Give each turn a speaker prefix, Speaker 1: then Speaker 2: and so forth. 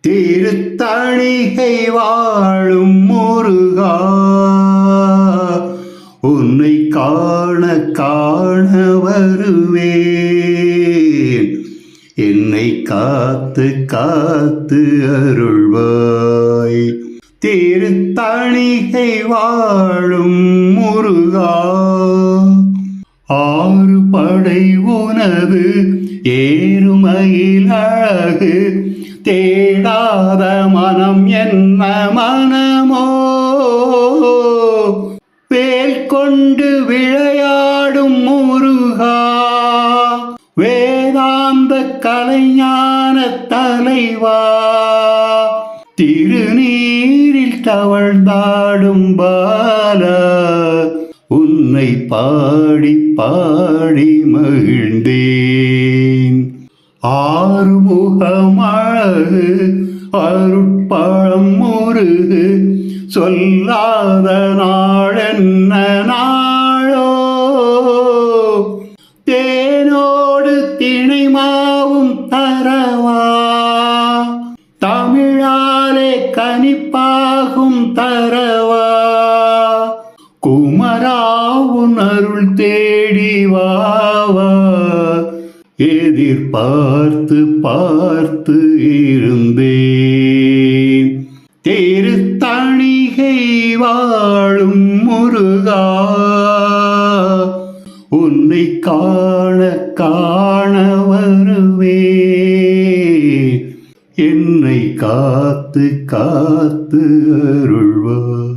Speaker 1: திருத்தணிகை வாழும் முருகா, உன்னை காண காண வருவேன். என்னை காத்து காத்து அருள்வாய். திருத்தணிகை வாழும் முருகா, ஆறு படை உனது ஏறுமையில் அழகு, தேடாத மனம் என்ன மனமோ, வேல் கொண்டு விளையாடும் முருகா, வேதாந்த கலைஞான தலைவா, திருநீரில் தவழ்ந்தாடும் பாலா, உன்னை பாடி பாடி மகிழ்ந்தேன். ஆறுமுகமழகு அருட்பழம் முருகு, சொல்லாத நாளென்ன நாளோ, தேனோடு திணைமாவும் தரவா, தமிழாலே கனிப்பாகும் தரவா, குமராவுன் அருள் தேடி வாவா, எதிர்பார்த்து பார்த்து இருந்தேன். திருத்தணிகை வாழும் முருகா, உன்னை காண காண வருவேன். என்னை காத்து காத்து அருள்வாய்.